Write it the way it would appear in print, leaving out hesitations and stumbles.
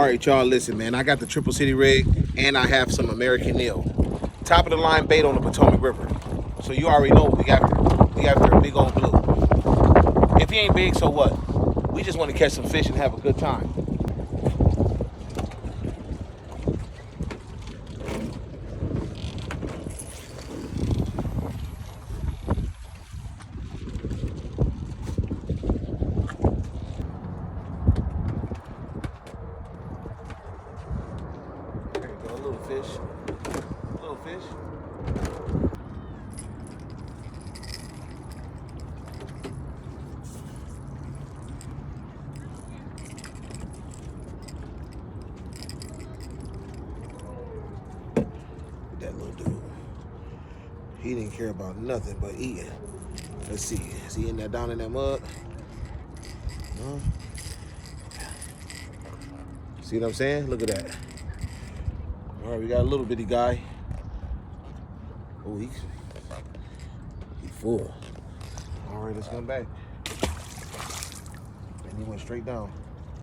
right, y'all, listen, man. I got the Triple City rig, and I have some American Eel. Top of the line bait on the Potomac River. So you already know what we got there. We got there a big old blue. If he ain't big, so what? We just want to catch some fish and have a good time. There you go, a little fish. A little fish. That little dude. He didn't care about nothing but eating. Let's see. Is he in there down in that mud? No. See what I'm saying? Look at that. All right, we got a little bitty guy. Oh, he full. All right, let's come back. And he went straight down.